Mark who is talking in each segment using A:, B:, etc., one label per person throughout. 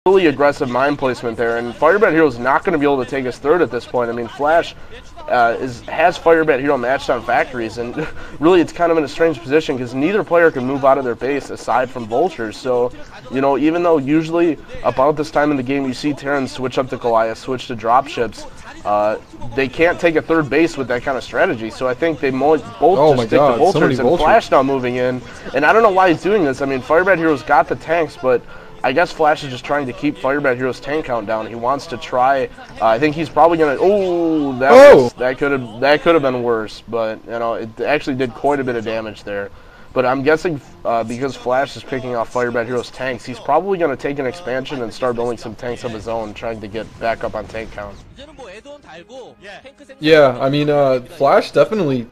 A: really aggressive mine placement there, and FireBatHero is not going to be able to take his third at this point. I mean, Flash has FireBatHero matched on factories, and really it's kind of in a strange position because neither player can move out of their base aside from vultures. So, you know, even though usually about this time in the game you see Terran switch up to Goliath, switch to dropships, they can't take a third base with that kind of strategy. So I think they both just stick to vultures, and Flash now moving in. And I don't know why he's doing this. I mean, FireBatHero's got the tanks, but I guess Flash is just trying to keep FireBatHero's tank count down. He wants to try. I think he's probably gonna. Oh, that could have been worse. But you know, it actually did quite a bit of damage there. But I'm guessing because Flash is picking off FireBatHero's tanks, he's probably gonna take an expansion and start building some tanks of his own, trying to get back up on tank count.
B: Yeah, I mean, Flash definitely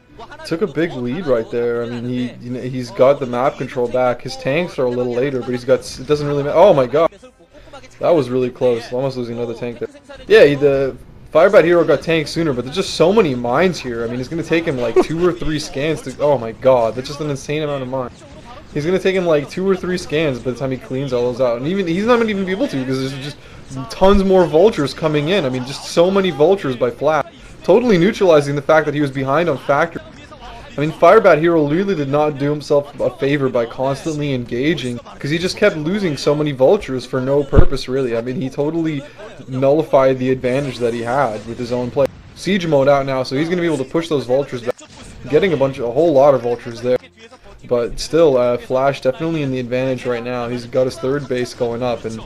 B: took a big lead right there. I mean, he's got the map control back. His tanks are a little later, but he's got, it doesn't really matter. Oh my god, that was really close. Almost losing another tank there. Yeah, the FireBatHero got tanked sooner, but there's just so many mines here. I mean, it's gonna take him like 2 or 3 scans to. Oh my god, that's just an insane amount of mines. He's gonna take him like 2 or 3 scans by the time he cleans all those out, and even he's not gonna even be able to because there's just tons more vultures coming in. I mean, just so many vultures by Flash, totally neutralizing the fact that he was behind on factory. I mean, FireBatHero really did not do himself a favor by constantly engaging, because he just kept losing so many vultures for no purpose, really. I mean, he totally nullified the advantage that he had with his own play. Siege mode out now, so he's going to be able to push those vultures back, getting a whole lot of vultures there. But still, Flash definitely in the advantage right now. He's got his third base going up, and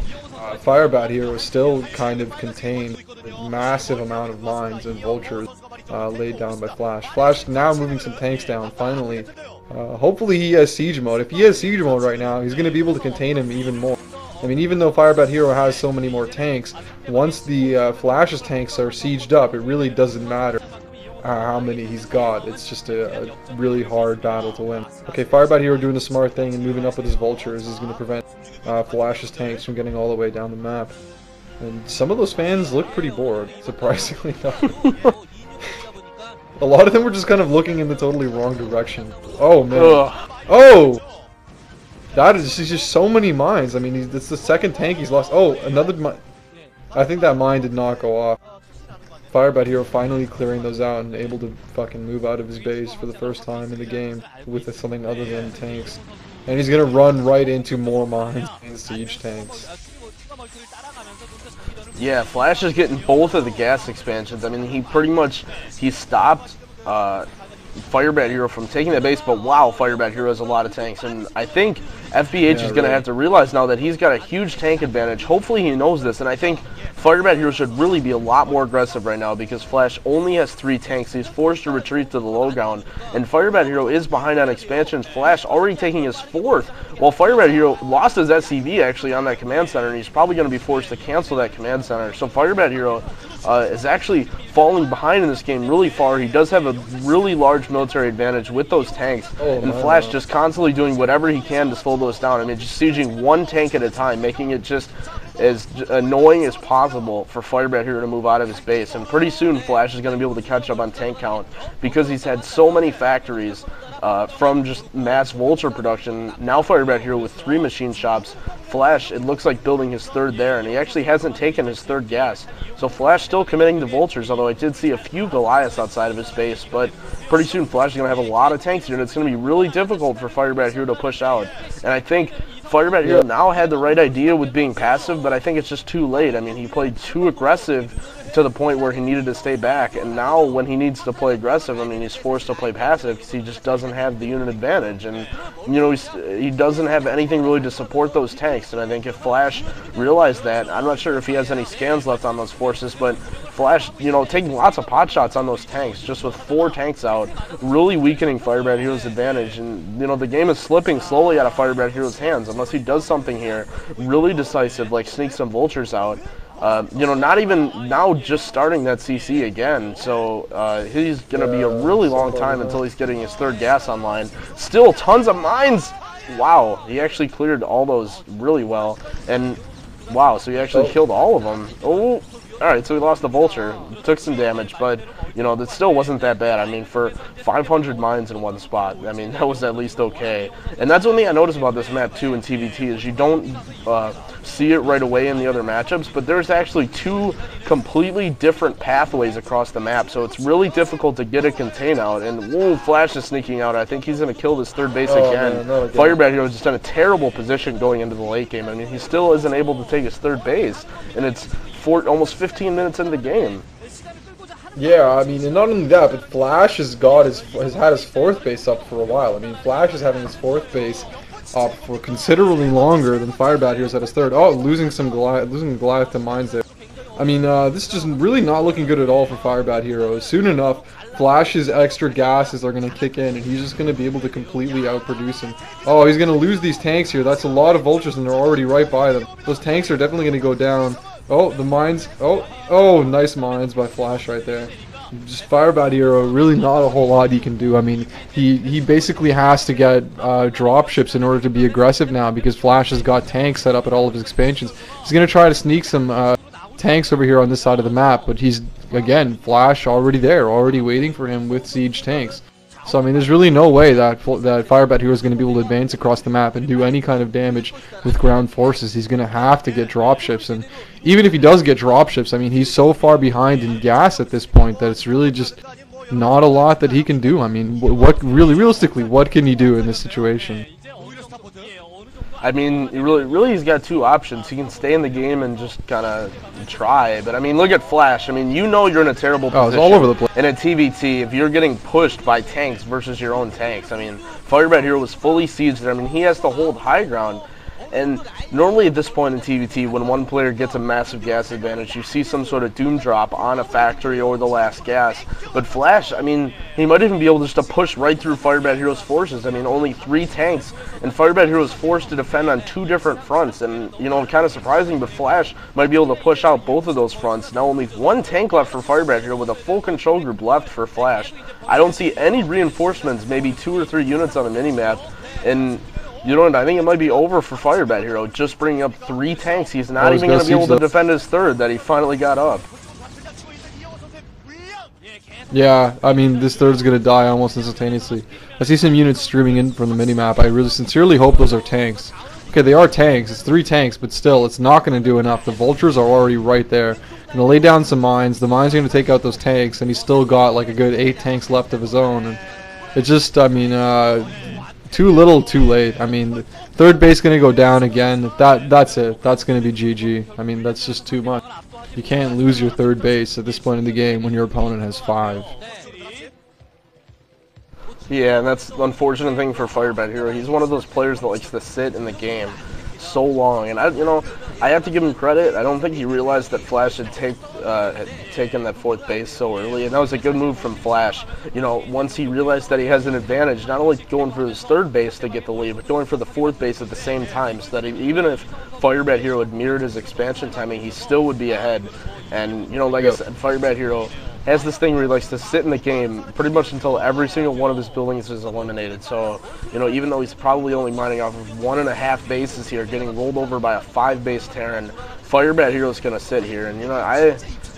B: FireBatHero is still kind of contained. A massive amount of mines and vultures laid down by Flash. Flash now moving some tanks down, finally. Hopefully he has siege mode. If he has siege mode right now, he's going to be able to contain him even more. I mean, even though FireBatHero has so many more tanks, once the Flash's tanks are sieged up, it really doesn't matter how many he's got. It's just a really hard battle to win. Okay, FireBatHero doing the smart thing and moving up with his vultures is going to prevent Flash's tanks from getting all the way down the map. And some of those fans look pretty bored, surprisingly enough. A lot of them were just kind of looking in the totally wrong direction. Oh man. Ugh. Oh! That is just so many mines. I mean, it's the second tank he's lost. Oh, another mine. I think that mine did not go off. FireBatHero finally clearing those out and able to fucking move out of his base for the first time in the game with something other than tanks. And he's gonna run right into more mines and siege tanks.
A: Yeah, Flash is getting both of the gas expansions. I mean, he stopped FireBatHero from taking that base, but wow, FireBatHero has a lot of tanks, and I think FBH is going to have to realize now that he's got a huge tank advantage. Hopefully he knows this, and I think FireBatHero should really be a lot more aggressive right now because Flash only has 3 tanks. He's forced to retreat to the low ground, and FireBatHero is behind on expansions. Flash already taking his 4th, while FireBatHero lost his SCV actually on that command center, and he's probably going to be forced to cancel that command center. So FireBatHero is actually falling behind in this game really far. He does have a really large military advantage with those tanks, and Flash just constantly doing whatever he can to slow those down. I mean, just sieging one tank at a time, making it just as annoying as possible for FireBatHero to move out of his base. And pretty soon Flash is going to be able to catch up on tank count because he's had so many factories from just mass vulture production. Now FireBatHero with 3 machine shops. Flash, it looks like building his 3rd there, and he actually hasn't taken his 3rd gas. So Flash still committing to vultures, although I did see a few Goliaths outside of his base. But pretty soon Flash is going to have a lot of tanks here, and it's going to be really difficult for FireBatHero to push out. And I think FireBatHero now had the right idea with being passive, but I think it's just too late. I mean, he played too aggressive to the point where he needed to stay back, and now when he needs to play aggressive, I mean, he's forced to play passive because he just doesn't have the unit advantage, and you know, he doesn't have anything really to support those tanks. And I think if Flash realized that, I'm not sure if he has any scans left on those forces, but Flash, you know, taking lots of pot shots on those tanks, just with 4 tanks out, really weakening FireBatHero's advantage. And you know, the game is slipping slowly out of FireBatHero's hands unless he does something here really decisive, like sneak some vultures out. You know, not even now, just starting that CC again. So he's going to be a really long time until he's getting his 3rd gas online. Still tons of mines. Wow, he actually cleared all those really well. And wow, so he actually killed all of them. Oh, all right, so he lost the vulture, took some damage, but you know, that still wasn't that bad. I mean, for 500 mines in one spot, I mean, that was at least okay. And that's one thing I noticed about this map too in TVT is you don't see it right away in the other matchups, but there's actually two completely different pathways across the map, so it's really difficult to get a contain out. And whoa, Flash is sneaking out. I think he's going to kill this third base again. FireBatHero is just in a terrible position going into the late game. I mean, he still isn't able to take his third base, and it's almost 15 minutes into the game.
B: Yeah, I mean, and not only that, but Flash has had his fourth base up for a while. I mean, Flash is having his fourth base up for considerably longer than FireBatHero's at his third. Oh, losing Goliath to mines there. I mean, this is just really not looking good at all for FireBatHero. Soon enough, Flash's extra gases are going to kick in, and he's just going to be able to completely outproduce him. Oh, he's going to lose these tanks here. That's a lot of vultures, and they're already right by them. Those tanks are definitely going to go down. Oh, the mines. Oh, nice mines by Flash right there. Just FireBatHero, really not a whole lot he can do. I mean, he basically has to get dropships in order to be aggressive now because Flash has got tanks set up at all of his expansions. He's going to try to sneak some tanks over here on this side of the map, but he's, again, Flash already there, already waiting for him with siege tanks. So, I mean, there's really no way that FireBatHero is going to be able to advance across the map and do any kind of damage with ground forces. He's going to have to get dropships, and even if he does get dropships, I mean, he's so far behind in gas at this point that it's really just not a lot that he can do. I mean, realistically, what can he do in this situation?
A: I mean, really, he's got two options. He can stay in the game and just kind of try. But I mean, look at Flash. I mean, you know you're in a terrible position.
B: Oh, it's all over the place.
A: In a TVT, if you're getting pushed by tanks versus your own tanks, I mean, FireBatHero was fully sieged there. I mean, he has to hold high ground. And normally at this point in TVT, when one player gets a massive gas advantage, you see some sort of doom drop on a factory or the last gas. But Flash, I mean, he might even be able just to push right through FireBatHero's forces. I mean, only 3 tanks, and FireBatHero is forced to defend on 2 different fronts. And, you know, kind of surprising, but Flash might be able to push out both of those fronts. Now only 1 tank left for FireBatHero with a full control group left for Flash. I don't see any reinforcements, maybe 2 or 3 units on the minimap. And you know what, I think it might be over for FireBatHero, just bringing up 3 tanks. He's not even going to be able to defend his third that he finally got up.
B: Yeah, I mean, this third's going to die almost instantaneously. I see some units streaming in from the minimap. I really sincerely hope those are tanks. Okay, they are tanks. It's 3 tanks, but still, it's not going to do enough. The vultures are already right there. Going to lay down some mines. The mines are going to take out those tanks, and he's still got like a good 8 tanks left of his own. And it just, I mean, too little, too late. I mean, the third base going to go down again. That's it. That's going to be GG. I mean, that's just too much. You can't lose your third base at this point in the game when your opponent has 5.
A: Yeah, and that's the unfortunate thing for FireBatHero. He's one of those players that likes to sit in the game so long, and I have to give him credit. I don't think he realized that Flash had taken that 4th base so early, and that was a good move from Flash. You know, once he realized that he has an advantage, not only going for his 3rd base to get the lead, but going for the 4th base at the same time, so that even if FireBatHero had mirrored his expansion timing, he still would be ahead. And you know, like I said, FireBatHero has this thing where he likes to sit in the game pretty much until every single one of his buildings is eliminated. So, you know, even though he's probably only mining off of 1.5 bases here, getting rolled over by a 5-base Terran, FireBatHero is going to sit here. And, you know,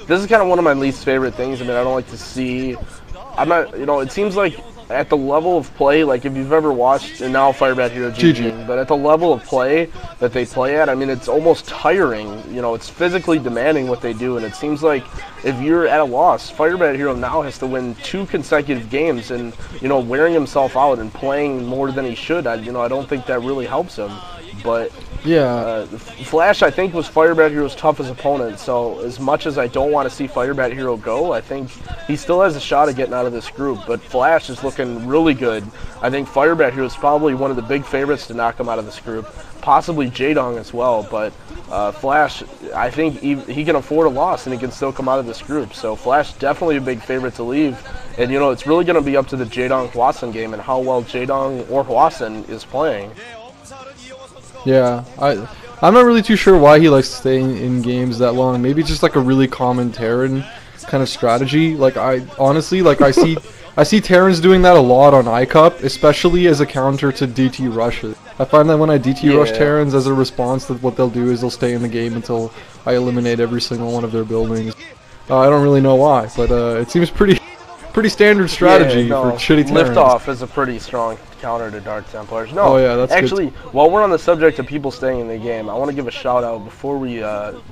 A: this is kind of one of my least favorite things. I mean, I don't like to see, you know, it seems like at the level of play, like if you've ever watched, and now FireBatHero GG, but at the level of play that they play at, I mean, it's almost tiring. You know, it's physically demanding what they do, and it seems like if you're at a loss, FireBatHero now has to win 2 consecutive games, and, you know, wearing himself out and playing more than he should, I don't think that really helps him. But yeah, Flash, I think, was FireBatHero's toughest opponent, so as much as I don't want to see FireBatHero go, I think he still has a shot at getting out of this group. But Flash is looking really good. I think FireBatHero is probably one of the big favorites to knock him out of this group, possibly Jaedong as well. But Flash, I think he can afford a loss and he can still come out of this group. So Flash definitely a big favorite to leave. And, you know, it's really going to be up to the Jaedong-Hwasun game and how well Jaedong or Hwasun is playing.
B: Yeah, I'm not really too sure why he likes to stay in games that long. Maybe it's just like a really common Terran kind of strategy. Like I see Terrans doing that a lot on iCup, especially as a counter to DT rushes. I find that when I DT rush Terrans as a response, that what they'll do is they'll stay in the game until I eliminate every single one of their buildings. I don't really know why, but it seems pretty pretty standard strategy for shitty Terrans.
A: Liftoff is a pretty strong counter to Dark Templars. No,
B: oh, yeah, that's
A: actually,
B: good.
A: while we're on the subject of people staying in the game, I want to give a shout out before we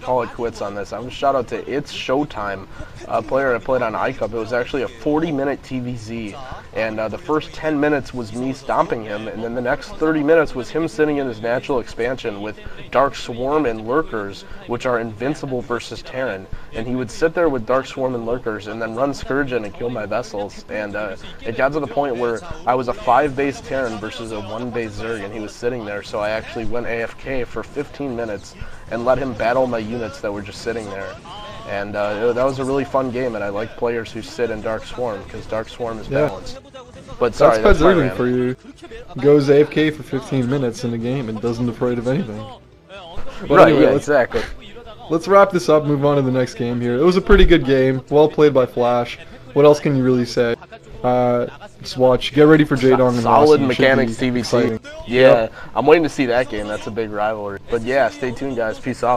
A: call it quits on this. I want to shout out to It's Showtime, a player I played on iCup. It was actually a 40-minute TVZ, and the first 10 minutes was me stomping him, and then the next 30 minutes was him sitting in his natural expansion with Dark Swarm and Lurkers, which are invincible versus Terran. And he would sit there with Dark Swarm and Lurkers and then run Scourgeon and kill my vessels. And it got to the point where I was a 5-base Terran versus a 1-base Zerg, and he was sitting there, so I actually went AFK for 15 minutes and let him battle my units that were just sitting there. And that was a really fun game, and I like players who sit in Dark Swarm, because Dark Swarm is balanced. But sorry,
B: that's Petzergling for you. Goes AFK for 15 minutes in a game and doesn't afraid of anything. But
A: right,
B: anyway,
A: yeah, exactly.
B: Let's wrap this up, move on to the next game here. It was a pretty good game, well played by Flash. What else can you really say? Just watch, get ready for J-Dong and
A: Solid
B: Rossi.
A: mechanics TVC. Yeah, I'm waiting to see that game. That's a big rivalry. But yeah, stay tuned, guys. Peace out.